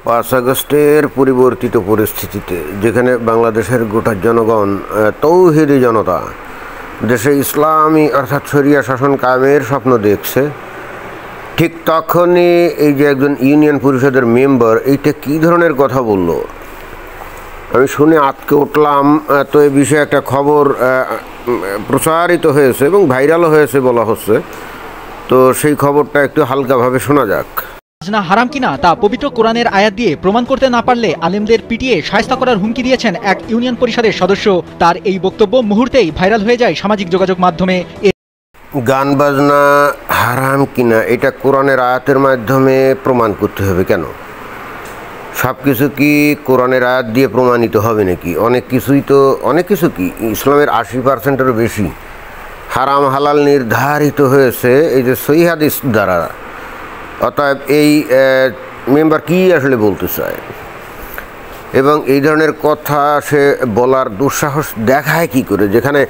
5 আগস্টের পরিবর্তিত পরিস্থিতিতে যেখানে বাংলাদেশের গোটা জনগণ তৌহিদি জনতা দেশে ইসলামী অর্থাৎ শরিয়া শাসন কায়েমের স্বপ্ন দেখছে, ঠিক তখনই এই যে একজন ইউনিয়ন পরিষদের মেম্বার এইটা কী ধরনের কথা বলল আমি শুনে আটকে উঠলাম। তো এই বিষয়ে একটা খবর প্রচারিত হয়েছে এবং ভাইরালও হয়েছে বলা হচ্ছে। তো সেই খবরটা একটু হালকাভাবে শোনা যাক। না হারাম কিনা তা পবিত্র কোরআনের আয়াত দিয়ে প্রমাণ করতে না পারলে আলেমদের পিটিয়ে শায়েস্তা করার হুমকি দিয়েছেন এক ইউনিয়ন পরিষদের সদস্য। তার এই বক্তব্য মুহূর্তেই ভাইরাল হয়ে যায় সামাজিক যোগাযোগ মাধ্যমে। গান বাজনা হারাম কিনা এটা কোরআনের আয়াতের মাধ্যমে প্রমাণ করতে হবে কেন? সব কিছু কি কোরআনের আয়াত দিয়ে প্রমাণিত হবে নাকি? অনেক কিছু কি ইসলামের 80%-এরও বেশি হারাম হালাল নির্ধারিত হয়েছে এই যে সহিহ হাদিস দ্বারা। অতএব এই মেম্বার কি আসলে বলতে চায় এবং এই ধরনের কথা সে বলার দুঃসাহস দেখায় কি করে, যেখানে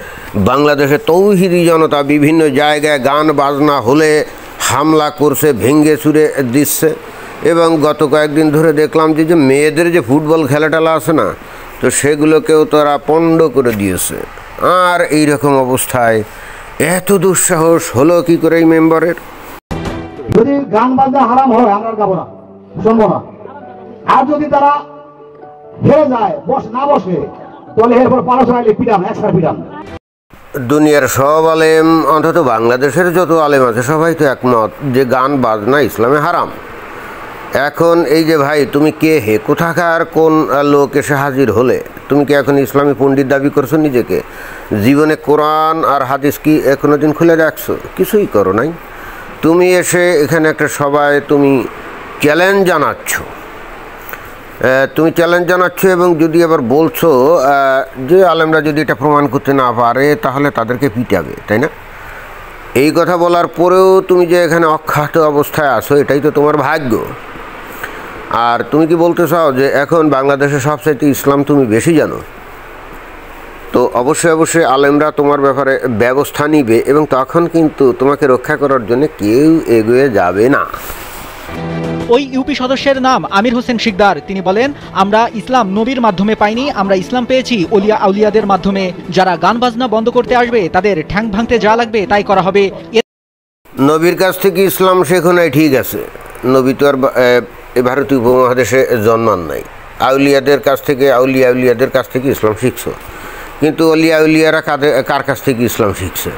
বাংলাদেশে তৌহিদি জনতা বিভিন্ন জায়গায় গান বাজনা হলে হামলা করছে, ভেঙ্গে চুরে দিচ্ছে। এবং গত কয়েকদিন ধরে দেখলাম যে মেয়েদের যে ফুটবল খেলাটালা আছে না, তো সেগুলোকেও তারা পণ্ড করে দিয়েছে। আর এই রকম অবস্থায় এত দুঃসাহস হলো কি করে এই মেম্বারের? যদি গান বাজনা হারাম হয় আমরা গাবো না, শুনবো না। আর যদি তারা হেরে যায়, না বসে, তাহলে এরপর 500 আইলে পিটান, 100 পিটান। দুনিয়ার সব আলেম, অন্তত বাংলাদেশের যত আলেম আছে সবাই তো একমত যে গান বাজনা ইসলামে হারাম। এখন এই যে ভাই তুমি কে হে, কোথাকার কোন লোক এসে হাজির হলে? তুমি কি এখন ইসলামী পণ্ডিত দাবি করছো নিজেকে? জীবনে কোরআন আর হাদিস কি কোনো দিন খুলে রাখছো? কিছুই করো নাই। তুমি এসে এখানে একটা সবাই তুমি চ্যালেঞ্জ জানাচ্ছ এবং যদি আবার বলছো যে আলেমরা যদি এটা প্রমাণ করতে না পারে তাহলে তাদেরকে পিটাবে, তাই না? এই কথা বলার পরেও তুমি যে এখানে অক্ষাত অবস্থায় আছো, এটাই তো তোমার ভাগ্য। আর তুমি কি বলতে চাও যে এখন বাংলাদেশে সবচাইতে ইসলাম তুমি বেশি জানো? তো অবশ্যই আলেমরা তোমার ব্যাপারে ব্যবস্থা নিবে এবং তখন কিন্তু তোমাকে রক্ষা করার জন্য কেউ এগিয়ে যাবে না। ওই ইউপি সদস্যের নাম আমির হোসেন শিকদার। তিনি বলেন, আমরা ইসলাম নবীর মাধ্যমে পাইনি, আমরা ইসলাম পেয়েছি ওলিয়া আউলিয়াদের মাধ্যমে। যারা গান বাজনা বন্ধ করতে আসবে তাদের ঠ্যাং ভাঙতে যা লাগবে তাই করা হবে। নবীর কাছ থেকে ইসলাম শেখো নাই, ঠিক আছে। নবী তো আর ভারতীয় উপমহাদেশে জন্মান নাই। আউলিয়াদের কাছ থেকে ইসলাম শিখছো, কিন্তু আউলিয়ারা কার কাছ থেকে ইসলাম শিখছে?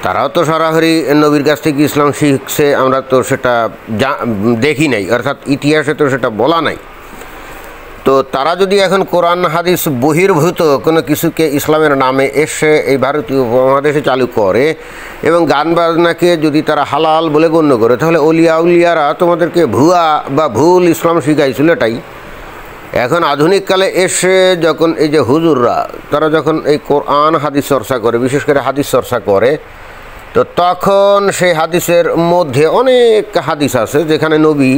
তারাও তো সরাসরি নবীর কাছ থেকে ইসলাম শিখছে, আমরা তো সেটা দেখি নাই, অর্থাৎ ইতিহাসে তো সেটা বলা নাই। তো তারা যদি এখন কোরআন হাদিস বহির্ভূত কোনো কিছুকে ইসলামের নামে এসে এই ভারতীয় উপমহাদেশে চালু করে এবং গান বাজনাকে যদি তারা হালাল বলে গণ্য করে, তাহলে আউলিয়ারা তোমাদেরকে ভুয়া বা ভুল ইসলাম শিখাইছিল এটাই। এখন আধুনিককালে এসে যখন এই যে হুজুররা তারা যখন এই কোরআন হাদিস চর্চা করে, বিশেষ করে হাদিস চর্চা করে, তো তখন সেই হাদিসের মধ্যে অনেক হাদিস আছে যেখানে নবী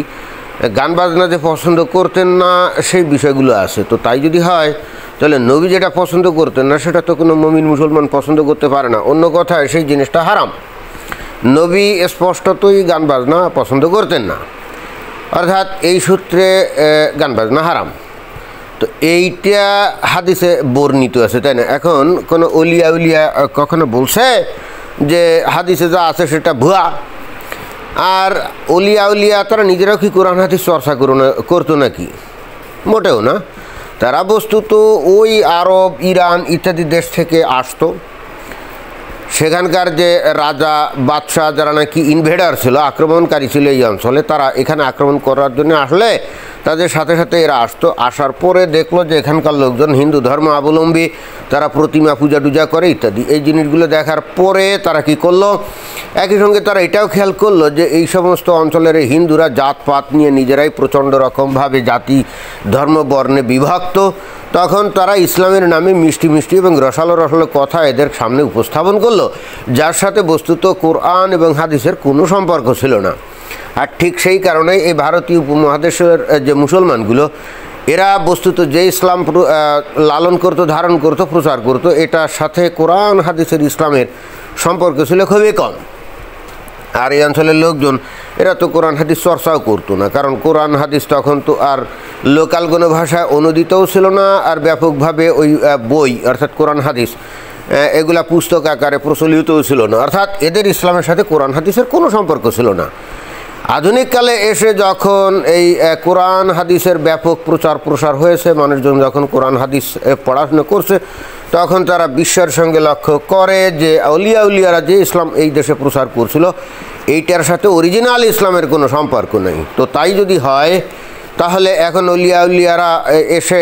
গান বাজনা যে পছন্দ করতেন না সেই বিষয়গুলো আছে। তো তাই যদি হয় তাহলে নবী যেটা পছন্দ করতেন না সেটা তো কোনো মুমিন মুসলমান পছন্দ করতে পারে না। অন্য কথায় সেই জিনিসটা হারাম। নবী স্পষ্টতই গান বাজনা পছন্দ করতেন না, অর্থাৎ এই সূত্রে গান বাজনা হারাম। তো এইটা হাদিসে বর্ণিত আছে, তাই না? এখন কোনো আউলিয়া কখনো বলছে যে হাদিসে যা আছে সেটা ভুয়া? আর আউলিয়া তারা নিজেরাও কি কোরআন হাদিস চর্চা করতো নাকি? মোটেও না। তারা বস্তুত ওই আরব, ইরান ইত্যাদি দেশ থেকে আসতো। সেখানকার যে রাজা বাদশাহ যারা নাকি ইনভেডার ছিল, আক্রমণকারী ছিল এই অঞ্চলে, তারা এখানে আক্রমণ করার জন্য আসলে তাদের সাথে সাথে এরা আসতো। আসার পরে দেখলো যে এখানকার লোকজন হিন্দু ধর্ম অবলম্বী, তারা প্রতিমা পূজা টুজা করে ইত্যাদি। এই জিনিসগুলো দেখার পরে তারা কি করলো, একই সঙ্গে তারা এটাও খেয়াল করলো যে এই সমস্ত অঞ্চলের হিন্দুরা জাতপাত নিয়ে নিজেরাই প্রচণ্ড রকমভাবে জাতি ধর্ম বর্ণে বিভক্ত। তখন তারা ইসলামের নামে মিষ্টি এবং রসালো কথা এদের সামনে উপস্থাপন করলো, যার সাথে বস্তুত কোরআন এবং হাদিসের কোনো সম্পর্ক ছিল না। আর ঠিক সেই কারণে এই ভারতীয় উপমহাদেশের যে মুসলমানগুলো, এরা বস্তুত যে ইসলাম লালন করতো, ধারণ করতো, প্রচার করতো, এটার সাথে কোরআন হাদিসের ইসলামের সম্পর্ক ছিল খুবই কম। আর এই অঞ্চলের লোকজন এরা তো কোরআন হাদিস চর্চাও করতো না, কারণ কোরআন হাদিস তখন তো আর লোকাল কোনো ভাষায় অনুদিতও ছিল না, আর ব্যাপকভাবে ওই বই অর্থাৎ কোরআন হাদিস এগুলা পুস্তক আকারে প্রচলিতও ছিল না, অর্থাৎ এদের ইসলামের সাথে কোরআন হাদিসের কোনো সম্পর্ক ছিল না। আধুনিক কালে এসে যখন এই কোরআন হাদিসের ব্যাপক প্রচার প্রসার হয়েছে, মানুষজন যখন কোরআন হাদিস পড়াশোনা করছে, তখন তারা বিশ্বের সঙ্গে লক্ষ্য করে যে আউলিয়ারা যে ইসলাম এই দেশে প্রচার করছিল এইটার সাথে অরিজিনাল ইসলামের কোনো সম্পর্ক নেই। তো তাই যদি হয় তাহলে এখন আউলিয়ারা এসে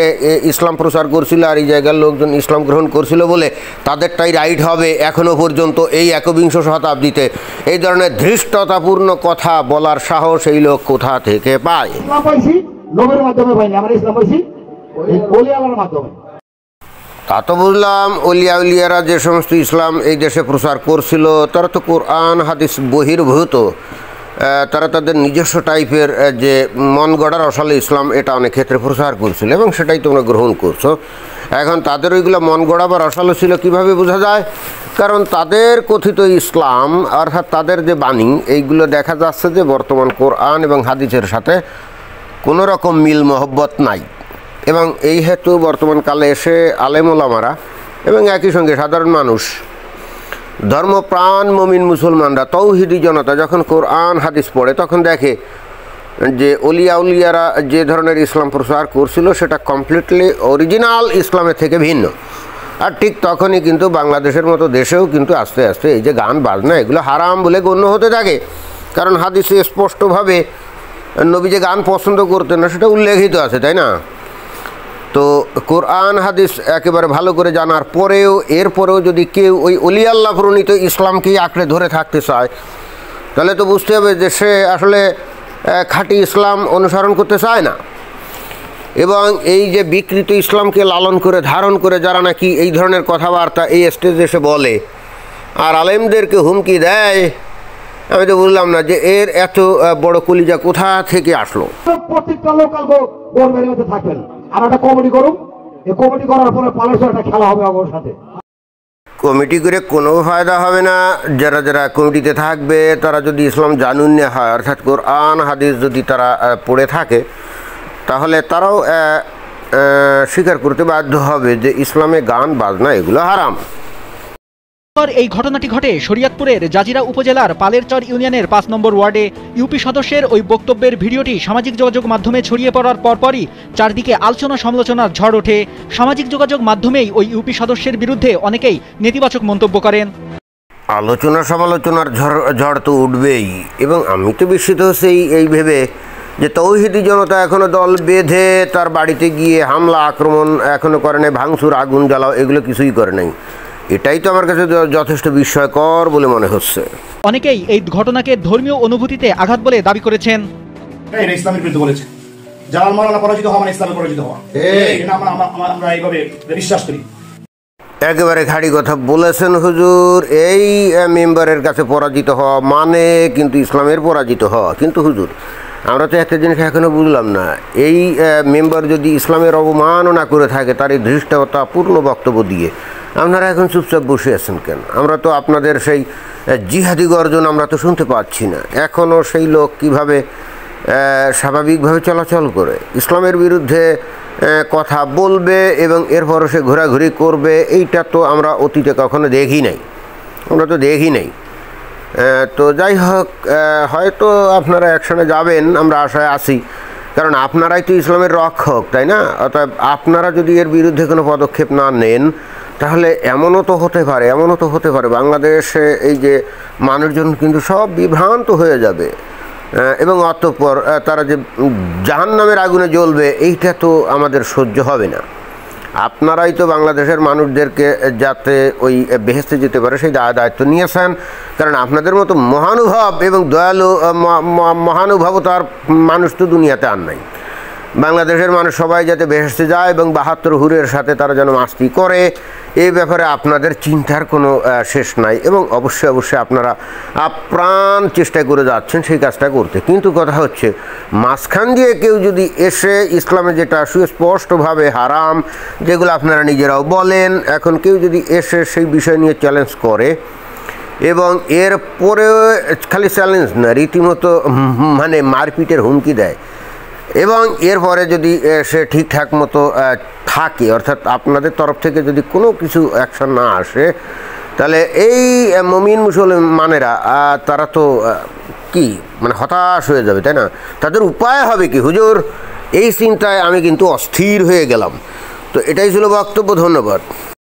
ইসলাম প্রচার করছিল আর এই জায়গার লোকজন ইসলাম গ্রহণ করছিল বলে তাদেরটাই রাইট হবে, এখনও পর্যন্ত এই একবিংশ শতাব্দীতে এই ধরনের ধৃষ্টতাপূর্ণ কথা বলার সাহস এই লোক কোথা থেকে পায়? ইসলাম পাইছি নবীর মাধ্যমে পাইনি, আমরা ইসলাম পাইছি ওলি আল্লাহর মাধ্যমে। তা তো বুঝলাম, আউলিয়ারা যে সমস্ত ইসলাম এই দেশে প্রচার করছিল তারা তো কোরআন হাদিস বহির্ভূত, তারা তাদের নিজস্ব টাইপের যে মন গড়ার অসালে ইসলাম এটা অনেক ক্ষেত্রে প্রচার করছিল এবং সেটাই তোমরা গ্রহণ করছো। এখন তাদের ওইগুলো মন গড়া বা রসালো ছিল কীভাবে বোঝা যায়? কারণ তাদের কথিত ইসলাম অর্থাৎ তাদের যে বাণী এইগুলো দেখা যাচ্ছে যে বর্তমান কোরআন এবং হাদিসের সাথে কোনো রকম মিল মহব্বত নাই, এবং এই হেতু বর্তমান কালে এসে আলেম ওলামারা এবং একই সঙ্গে সাধারণ মানুষ, ধর্মপ্রাণ মুমিন মুসলমানরা, তৌহিদি জনতা যখন কোরআন হাদিস পড়ে তখন দেখে যে আউলিয়ারা যে ধরনের ইসলাম প্রচার করছিল সেটা কমপ্লিটলি অরিজিনাল ইসলামের থেকে ভিন্ন। আর ঠিক তখনই কিন্তু বাংলাদেশের মতো দেশেও কিন্তু আস্তে আস্তে এই যে গান বাজনা এগুলো হারাম বলে গণ্য হতে থাকে, কারণ হাদিসে স্পষ্টভাবে নবী যে গান পছন্দ করতেন না সেটা উল্লেখিত আছে, তাই না? তো কোরআন হাদিস একেবারে ভালো করে জানার পরেও এরপরেও যদি কেউ ওই অলি আল্লাহ প্রণীত ইসলামকেই আঁকড়ে ধরে থাকতে চায় তাহলে তো বুঝতে হবে যে সে আসলে খাঁটি ইসলাম অনুসরণ করতে চায় না। এবং এই যে বিকৃত ইসলামকে লালন করে ধারণ করে যারা নাকি এই ধরনের কথাবার্তা এই স্টেজে এসে বলে আর আলেমদেরকে হুমকি দেয়, আমি তো বুঝলাম না যে এর এত বড় কলিজা কোথা থেকে আসলো। প্রত্যেকটা লোকাল বোর্ডের মধ্যে থাকবেন, আর একটা কমিটি করুন, এই কমিটি করার পরে পালাসের একটা খেলা হবে আমার সাথে। কমিটি করে কোনো ফায়দা হবে না। যারা যারা কমিটিতে থাকবে তারা যদি ইসলাম জানুন না হয় অর্থাৎ কোরআন হাদিস যদি তারা পড়ে থাকে তাহলে তারাও স্বীকার করতে বাধ্য হবে যে ইসলামে গান বাজনা এগুলো হারাম। এই ঘটনাটি ঘটে শরীয়তপুরের জাজিরা উপজেলার পালেরচর ইউনিয়নের ৫ নম্বর ওয়ার্ডে। ইউপি সদস্যের ওই বক্তব্যের ভিডিওটি সামাজিক যোগাযোগ মাধ্যমে ছড়িয়ে পড়ার পরপরই চারদিকে আলোচনা সমালোচনার ঝড় ওঠে। সামাজিক যোগাযোগ মাধ্যমেই ওই ইউপি সদস্যের বিরুদ্ধে অনেকেই নেতিবাচক মন্তব্য করেন। আলোচনা সমালোচনার ঝড় তো উঠবেই, এবং আমি তো বিস্মিত হচ্ছি এই ভেবে যে তৌহিদি জনতা এখনও দল বেঁধে তার বাড়িতে গিয়ে হামলা আক্রমণ এখনও করে নাই, ভাঙচুর আগুন জ্বালাও এগুলো কিছুই করে নাই। এটাই তো আমার কাছে যথেষ্ট বিস্ময়কর বলে মনে হচ্ছে। অনেকেই এই ঘটনাকে ধর্মীয় অনুভূতিতে আঘাত বলে দাবি করেছেন। এটা ইসলামের বিরুদ্ধে বলেছে, জালাল মাওলানা পরাজিত হওয়া মানে ইসলামের পরাজিত হওয়া, আমরা এইভাবে বিশ্বাস করি। একেবারে খাঁটি কথা বলেছেন হুজুর। এই মেম্বারের কাছে পরাজিত হওয়া মানে কিন্তু ইসলামের পরাজিত হওয়া। কিন্তু হুজুর, আমরা তো একটা জিনিস এখনও বুঝলাম না, এই মেম্বার যদি ইসলামের অবমাননা করে থাকে তার এই ধৃষ্টতাপূর্ণ বক্তব্য দিয়ে আপনারা এখন চুপচাপ বসে আছেন কেন? আমরা তো আপনাদের সেই জিহাদি গর্জন আমরা তো শুনতে পাচ্ছি না। এখনও সেই লোক কিভাবে স্বাভাবিকভাবে চলাচল করে ইসলামের বিরুদ্ধে কথা বলবে এবং এরপর সে ঘোরাঘুরি করবে, এইটা তো আমরা অতীতে কখনো দেখি নাই, আমরা তো দেখি নাই। তো যাই হোক, হয়তো আপনারা একসঙ্গে যাবেন, আমরা আশায় আছি, কারণ আপনারাই তো ইসলামের রক্ষক, তাই না? অর্থাৎ আপনারা যদি এর বিরুদ্ধে কোনো পদক্ষেপ না নেন তাহলে এমনও তো হতে পারে বাংলাদেশে এই যে মানুষজন কিন্তু সব বিভ্রান্ত হয়ে যাবে এবং অতঃপর তারা যে জাহান্নামের আগুনে জ্বলবে এইটা তো আমাদের সহ্য হবে না। আপনারাই তো বাংলাদেশের মানুষদেরকে যাতে ওই বেহেশতে যেতে পারে সেই দায়িত্ব নিয়েছেন, কারণ আপনাদের মতো মহানুভব এবং দয়ালু মহানুভবতার মানুষ তো দুনিয়াতে আর নাই। বাংলাদেশের মানুষ সবাই যাতে বেহেশতে যায় এবং ৭২ হুরের সাথে তারা যেন মাস্তি করে, এই ব্যাপারে আপনাদের চিন্তার কোনো শেষ নাই এবং অবশ্যই আপনারা আপ্রাণ চেষ্টা করে যাচ্ছেন সেই কাজটা করতে। কিন্তু কথা হচ্ছে, মাঝখান দিয়ে কেউ যদি এসে ইসলামে যেটা সুস্পষ্টভাবে হারাম, যেগুলো আপনারা নিজেরাও বলেন, এখন কেউ যদি এসে সেই বিষয় নিয়ে চ্যালেঞ্জ করে এবং এর পরেও খালি চ্যালেঞ্জ না, রীতিমতো মানে মারপিটের হুমকি দেয়। এবং এরপরে যদি সে ঠিকঠাক মতো থাকে, অর্থাৎ আপনাদের তরফ থেকে যদি কোনো কিছু অ্যাকশন না আসে, তাহলে এই মুমিন মুসলমানেরা তারা তো কি মানে হতাশ হয়ে যাবে, তাই না? তাদের উপায় হবে কি হুজুর, এই চিন্তায় আমি কিন্তু অস্থির হয়ে গেলাম। তো এটাই ছিল বক্তব্য। ধন্যবাদ।